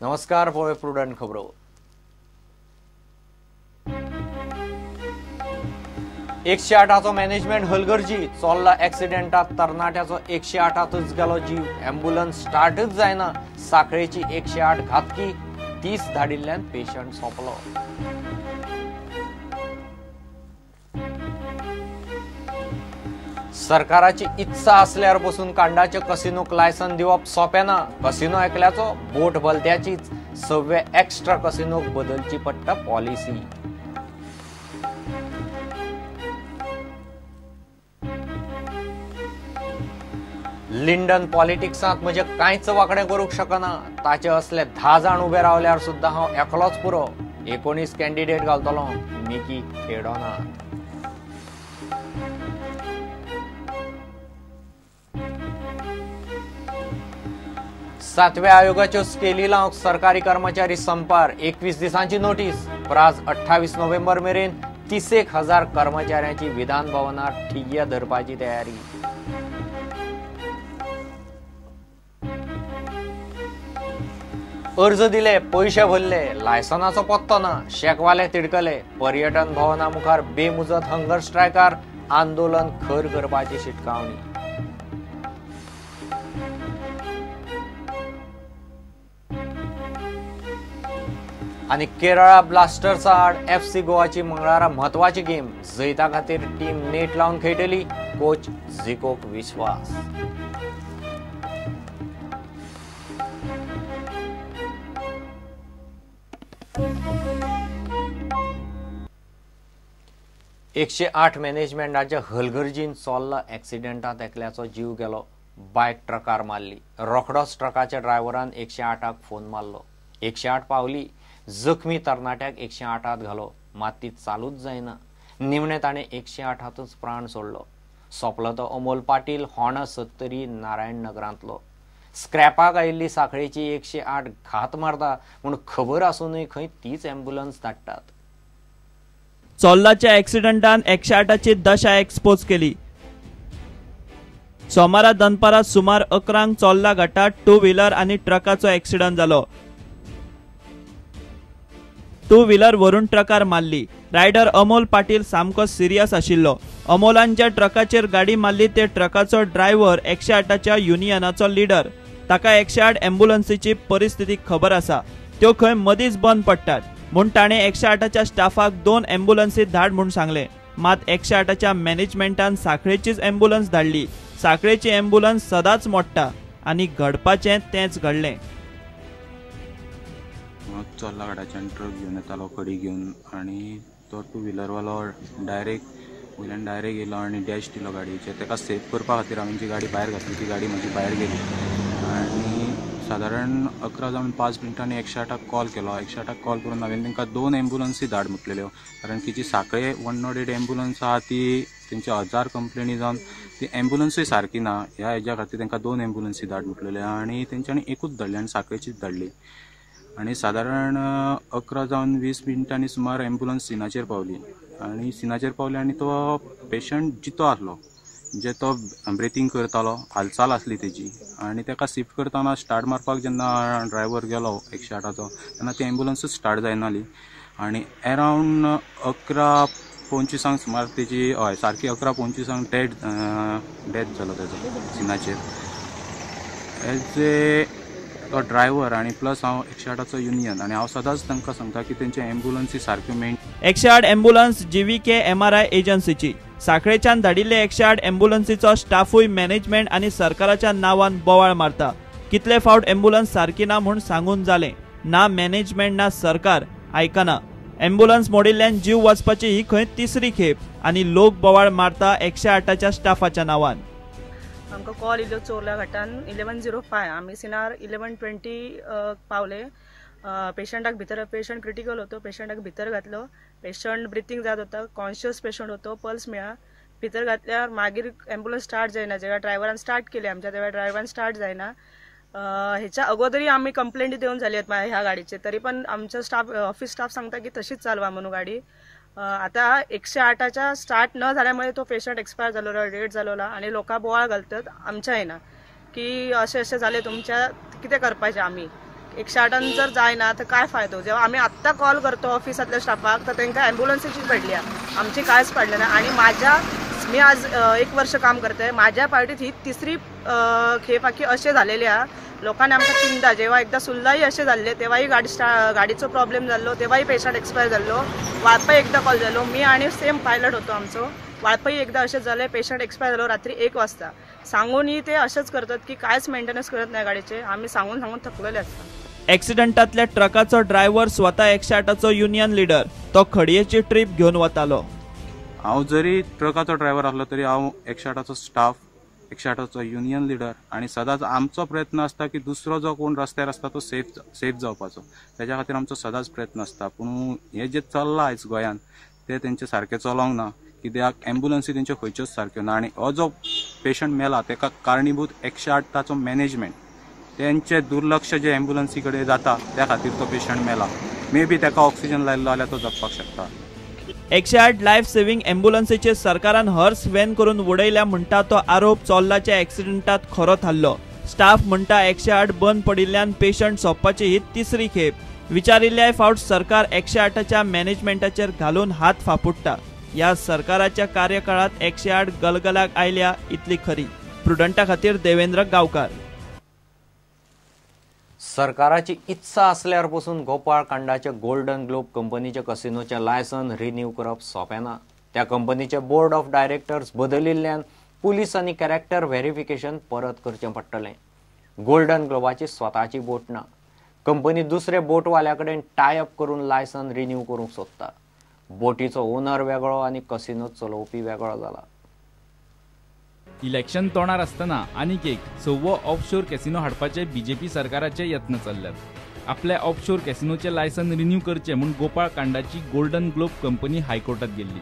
नमस्कार, पळय प्रुडंट खबरो। 108 मॅनेजमेंट हलगर्जी चोल्ला एक्सिडेंटात तरणाट्याचो 108च गेलो जीव। ॲम्ब्युलन्स स्टार्टच जायना। साखळेची 108 घातकी 30 धाडिल्ल्यान पेशंट सोंपलो। सरकाराची इत्सा असल्यार बसून कांडाचे कसिनोक लायसन दिवप सोपे ना। कसिनो ऐकल्याचो बोट भलत्याचीच 6 एक्स्ट्रा कसिनोक बदलची पडटा पॉलिसी। लिंडन पॉलिटिक्सात म्हणजे कांयच वाकडें करूंक शकना। ताचे असले 10 जाण उबे रावल्यार सुद्धा हांव एकलोच पुरो। 19 कॅन्डिडेट घालतलो, मिकी खेडोना। सातव्या आयोगाच्यो स्केली लावंक सरकारी कर्मचारी संपार। 21 दिसांची नोटीस। प्राज 28 नोव्हेंबर मेरेन 31,000 कर्मचाऱ्यांची विधान भवनात ठिय्या धरपाची तयारी। अर्ज दिले, पैसे भरले, लायसनाचो पत्तो ना। शेकवाले तिडकले। पर्यटन भवना मुखार बेमुजत हंगर स्ट्रायकार। आंदोलन खर करपाची शिटकावणी। आणि केरळा ब्लास्टर्सा आड FC गोवाची मंगळारा महत्वाची गेम। जैता खातीर टीम नेट लावन खेळटली। कोच झिकोक विश्वास। एकशे 8 मॅनेजमेंटाच्या हलगर्जीन चोल्ला एक्सिडेंटात एकल्याचो जीव गेलो। बायक ट्रकार मारली। रोखडोच ट्रकाच्या ड्रायव्हरान 108क फोन मारलो। 108 पावली। जखमी तरणाट्याक 108त घालो, मात ती चालूच जायना। निमणे ताणे 108तच प्राण सोडलो। सोंपलो तो अमोल पाटील, होणा 70 नारायण नगरांतलो। स्क्रॅपाक आयिल्ली साखळेची 108 घात मारता म्हूण खबर आसूनय खंय तीच ॲम्ब्युलन्स धाडटात। चोल्लाच्या एक्सिडेंटान 108ची दशा एक्सपोज केली। सोमारा दनपारा सुमार 11 चोल्ला घाटात 2 व्हीलर आनी ट्रकाचो एक्सिडंट जालो। 2 व्हीलर वरून ट्रकार मारली। रायडर अमोल पाटील सामको सिरियस आशिल्लो। अमोलान ट्रकाचेर गाडी मारली ते ट्रकाचो ड्रायव्हर 108च्या युनियनाचो लीडर। ताका 108 ॲम्ब्युलन्सीची परिस्थिती खबर आसा। त्यो खंय मदींच बंद पडटात म्हूण ताणें 108च्या स्टाफाक 2 ॲम्ब्युलन्सी धाड म्हूण सांगलें। मात 108च्या मॅनेजमेंटान साखळेचीच ॲम्ब्युलन्स धाडली। साखळेची ॲम्ब्युलन्स सदांच मोडटा आनी घडपाचें तेंच घडलें। चोल्ला घाटाच्यान ट्रक घेवन येतालो कडी घेवन आनी तो 2 व्हीलरवालो डायरेक्ट वयल्यान डायरेक्ट येयलो आनी डॅश दिलो गाडयेचेर। ताका सेव करपा खातीर हांवें जी गाडी भायर घातली ती गाडी म्हजी भायर गेली आनी सादारण 11:05 108क कॉल केलो। 108क कॉल करून हांवें तांकां 2 ॲम्ब्युलन्सी धाड म्हटलेल्यो, कारण की जी साखळे 108 ॲम्ब्युलन्स आहा ती तेंचे 1000 कंप्लेनी जावन ती ॲम्ब्युलन्सूय सारकी ना। ह्या हेज्या खातीर तांकां 2 ॲम्ब्युलन्सी धाड म्हटलेल्यो आनी तेंच्यांनी एकूच धाडली आनी साखळेचीच धाडली। आनी सादारण 11:20 सुमार ॲम्ब्युलन्स सिनाचेर पावली आनी सिनाचेर पावली आनी तो पेशंट जितो आसलो, जे तो ब्रिथींग करतालो, हालचाल आसली तेजी आनी ताका शिफ्ट करतना स्टार्ट मारपाक जेन्ना ड्रायव्हर गेलो 108चो तेन्ना ती ॲम्ब्युलन्सूच स्टार्ट जायनाली आनी अरावंड 11:25 सुमार तेजी सारकी 11:25 डेथ जालो तेजो सिनाचेर। एज ए तो ड्रायव्हर आनी प्लस हांव 108चो युनियन आनी हांव सदांच तांकां सांगता की तेंचे ॲम्ब्युलन्सी सारक्यो मेन। 108 ॲम्ब्युलन्स GVK MRI एजन्सीची। साखळेच्यान धाडिल्ले 108 ॲम्ब्युलन्सीचो स्टाफूय मॅनेजमेंट आनी सरकाराच्या नांवान बोवाळ मारता। कितले फावट ॲम्ब्युलन्स सारकी ना म्हूण सांगून जालें, ना मॅनेजमेंट ना सरकार आयकना। ॲम्ब्युलन्स मोडिल्ल्यान जीव वचपाची ही खंय 3री खेप आनी लोक बोवाळ मारता 108च्या स्टाफाच्या नांवान। आमकां कॉल इल्लो चोर्ला घाटान 11:05 आमी सिनार 11:20 पावले। पेशंटाक भितर, पेशंट क्रिटिकल होतो, पेशंटाक भितर घातलो। पेशंट ब्रिथींग जात होता, कॉन्शियस पेशंट होतो, पल्स मेळा। भितर घातल्यार मागीर ॲम्ब्युलन्स स्टार्ट जायना। जेव्हा ड्रायव्हरान स्टार्ट केली आमच्या तेव्हा ड्रायव्हरान स्टार्ट जायना। ह्याच्या अगोदरही आम्ही कंप्लेंट देऊन झाली आहेत ह्या गाडीचे, तरी पण आमचा स्टाफ, ऑफिस स्टाफ सांगता की तशीच चालवा म्हणून गाडी। आता 108च्या स्टार्ट न झाल्यामुळे तो पेशंट एक्सपायर झालेला, डेथ झालेला आणि लोक बोवाळ घालतात आमच्या येना की असे असे झाले तुमच्या किती करपाचे आम्ही। 108 जर जायना तर काय फायदो. जेव्हा आम्ही आत्ता कॉल करतो ऑफिसातल्या स्टाफाक तर त्यांना ॲम्ब्युलन्सची पडली, आमची कांयच पडले ना. आणि मी आज 1 वर्ष काम करते, माझ्या पार्टीत ही तिसरी खेप आखी असे झालेले आहे. लोकांनी आमकां तीनदा, जेव्हा एकदा सुल्लाही असे झाले तेव्हाही गाडीचो प्रॉब्लेम जाल्लो, तेव्हाही पेशंट एक्सपायर जाल्लो. वाळपय एकदा कॉल जालो, मी आणि सेम पायलट होतो आमचो. वाळपय एकदा असेच झाले, पेशंट एक्सपायर जालो रात्री 1 वाजता. सांगूनही ते असेच करतात की कायच मेंटेनन्स करत नाही गाडीचे. आम्ही सांगून थकलेले असतात. ॲक्सिडेंटातल्या ट्रकाचो ड्रायव्हर स्वतः 108चो युनियन लीडर. तो खडयेची ट्रीप घेऊन वतालो. हांव जरी ट्रकाचो ड्रायव्हर आसलो तरी हांव 108चो स्टाफ, 108चो युनियन लीडर आणि सदांच आमचो प्रयत्न आसता की दुसरो जो कोण रस्त्यार आसता तो सेफ जावपाचो. त्याच्या खातीर आमचो सदांच प्रयत्न आसता. पूण हे जे चल्लां आयज गोंयांत ते तेंचे सारकें चलोंक ना, कित्याक ॲम्ब्युलन्सी तेंच्यो खंयच्योच सारक्यो ना. आनी हो जो पेशंट मेला तेका कारणीभूत 108चो मॅनेजमेंट, तेंचे दुर्लक्ष जे ॲम्ब्युलन्सी कडेन जाता त्या खातीर तो पेशंट मेला. मे बी तेका ऑक्सिजन लायल्लो जाल्यार तो जगपाक शकता. 108 लायफ सेव्हिंग ॲम्ब्युलन्सीचे सरकारान हॉर्स व्हॅन करून उडयल्या म्हणटा तो आरोप चोल्लाच्या ॲक्सिडेंटात खरो थारलो. स्टाफ म्हणटा 108 बंद पडिल्ल्यान पेशंट सोंपपाची ही तिसरी खेप. विचारिल्ल्या फावट सरकार 108च्या मॅनेजमेंटाचेर घालून हात फापुडटा. या सरकाराच्या कार्यकाळात 108 गलगलाक आयल्या इतली खरी. प्रुडंटा खातीर देवेंद्र गांवकार. सरकाराची इत्सा असल्यार पासून गोपाळ कांडाच्या गोल्डन ग्लोब कंपनीच्या कसिनोचे लायसन रिन्यू करप सोंपें ना. त्या कंपनीचे बोर्ड ऑफ डायरेक्टर्स बदलिल्ल्यान पुलिसांनी कॅरेक्टर व्हेरिफिकेशन परत करचें पडटलें. गोल्डन ग्लोबाची स्वताची बोट ना. कंपनी दुसरे बोटवाल्या कडेन टाय अप करून लायसन रिन्यू करूंक सोदता. बोटीचो ओनर वेगळो आनी कसिनो चलोवपी वेगळो जाला. इलेक्शन तोंडार आसतना आनीक एक 6वो ऑफशोर कॅसिनो हाडपाचे बीजेपी सरकाराचे यत्न चल्ल्यात. आपल्या ऑफशोर कॅसिनोचे लायसन रिन्यू करचे म्हूण गोपाळ कांडाची गोल्डन ग्लोब कंपनी हायकोर्टात गेल्ली.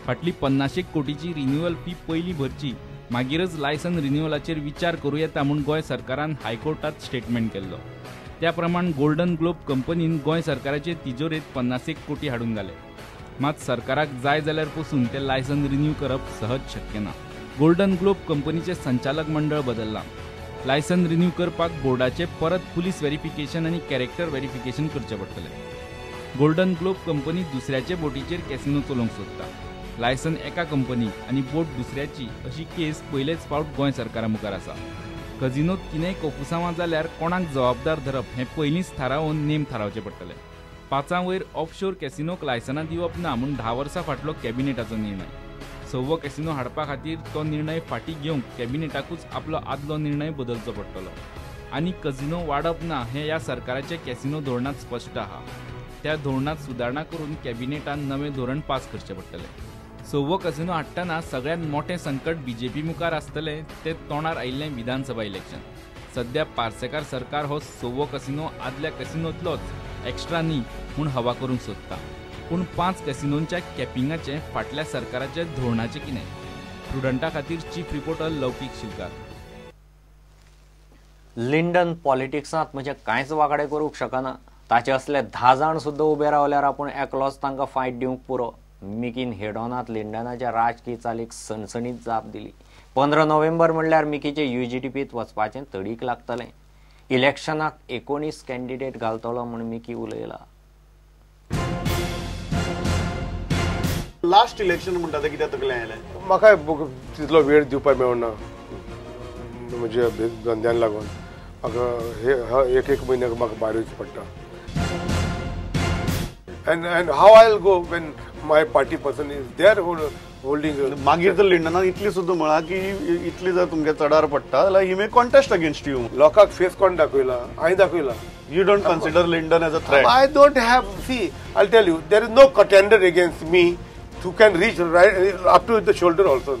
फाटली 50 कोटीची रिन्युअल फी पयलीं भरची, मागीरच लायसन रिन्युअलाचेर विचार करूं येता म्हूण गोंय सरकारान हायकोर्टात स्टेटमेंट केल्लो. त्या प्रमाण गोल्डन ग्लोब कंपनीन गोंय सरकाराचे तिजोरेत 50 कोटी हाडून घाले. मात सरकाराक जाय जाल्यार पासून ते लायसन रिन्यू करप सहज शक्य ना. गोल्डन ग्लोब कंपनीचे संचालक मंडळ बदलला. लायसन रिन्यू करपाक बोर्डाचे परत पुलीस व्हेरिफिकेशन आनी कॅरेक्टर व्हेरिफिकेशन करचे पडटले. गोल्डन ग्लोब कंपनी दुसऱ्याचे बोटीचेर कॅसिनो चलोवंक सोदता. लायसन एका कंपनी आनी बोट दुसऱ्याची अशी केस पयलेच फावट गोंय सरकारा मुखार आसा. कजिनोत कितेंय कोफुसांवां जाल्यार कोणाक जबाबदार धरप हें पयलींच थारावन नेम थारावचे पडटले. 5 वयर ऑफशोर कॅसिनोक लायसनां दिवप ना म्हूण 10 वर्सां फाटलो कॅबिनेटाचो निर्णय. 6वो कॅसिनो हाडपा खातीर तो निर्णय फाटीं घेवंक कॅबिनेटाकूच आपलो आदलो निर्णय बदलचो पडटलो. आनी कजिनो वाडप ना हें ह्या सरकाराच्या कॅसिनो धोरणांत स्पश्ट आहा. त्या धोरणांत सुदारणा करून कॅबिनेटान नवें धोरण पास करचें पडटलें. 6वो कॅसिनो हाडटना सगळ्यांत मोठें संकट बीजेपी मुखार आसतलें तें तोंडार आयिल्लें विधानसभा इलेक्शन. सध्या पार्सेकार सरकार हो 6वो कॅसिनो आदल्या कॅसिनोंतलोच एक्स्ट्रा न्ही म्हूण हवा करूंक सोदता. पूण 5 कॅसिनोंच्या कॅपिंगाचे फाटल्या सरकाराचे धोरणाचे कितें? प्रुडंटा खातीर चीफ रिपोर्टर लौकीक शिलकार. लिंडन पॉलिटिक्सांत म्हणजे कांयच वागडे करूंक शकना. ताचे असले 10 जाण सुद्दां उबे रावल्यार आपूण एकलोच तांकां फायट दिवंक पुरो. मिकीन हेडॉनात लिंडनाच्या राजकीय चालीक सणसणीत जाप दिली. 15 नोव्हेंबर म्हणल्यार मिकीचे UGTPत वचपाचें तडीक लागतलें. इलेक्शनाक 19 कॅन्डिडेट घालतलो म्हूण मिकी उलयला. लास्ट इलेक्शन म्हणटा ते कित्याक तकलें आयलें? म्हाका तितलो वेळ दिवपाक मेळना म्हणजे धंद्यान लागून. म्हाका एक म्हयन्याक म्हाका भायर वयचें पडटा. and how I'll go when my party person is there holding. मागीर तर लिंडनान इतली सुद्दां म्हळा की इतली जर तुमगे चडार पडटा जाल्यार ही मे कॉन्टेस्ट अगेन्स्ट यू. लोकांक फेस कोण दाखयला? हांवें दाखयला. You don't consider Linden as a threat? I don't have. See, I'll tell you, there is no contender against me who can reach right up to the shoulder also.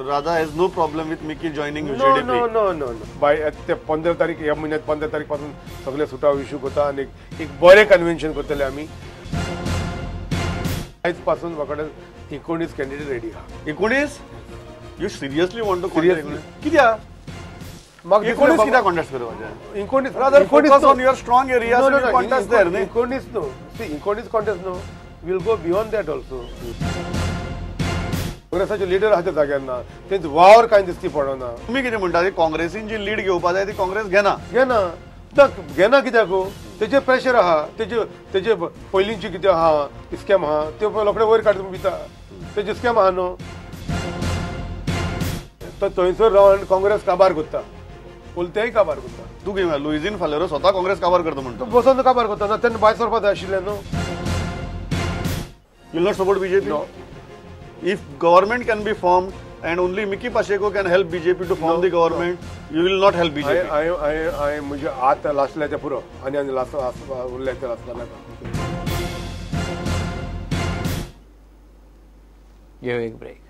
Radha has no problem with Mickey joining UGDP. No. By 15 तारीख ह्या म्हयन्यात 15 तारीख पासून सगळे सुटाव issue करता आनी एक बरें कन्वेन्शन करतले आमी. आयज पासून म्हाका 19 कॅन्डिडेट रेडी आहा. 19? You seriously want to Seriously? कित्याक? म्हाका 19 कित्याक कॉन्टेस्ट करपाचें? 19 Rather focus on your strong areas and you contest there. 19 no. See, 19 contest no. We'll go beyond that also. काँग्रेसाचे लिडर आहा ते जाग्यार ना, तेंचो वावर कांय दिसती पडना. तुम्ही कितें म्हणटा की काँग्रेसीन जी लीड घेवपा जाय ती काँग्रेस घेना. घेना कित्याक? तेजे प्रेशर आहा, तेजे पयलींची कितें आहा स्कॅम आहा त्यो रोखडे वयर काडून भिता. तेजे स्कॅम आहा न्हू, तो थंयसर रावन काँग्रेस काबार करता, उलतेय काबार करता. तू कितें लुईजीन फालेरो स्वता काँग्रेस काबार करता म्हणटा. तो बसून काबार करता ना, तेन्ना भायर सरपा जाय आशिल्लें न्हू. You will not support BJP? No. If government can be formed and only Miki Pacheco can help BJP to form the government, you will not help BJP. हांवें म्हणजे आतां लासल्याचें पुरो आनी उरल्याचें लासलें. घेऊ एक ब्रेक.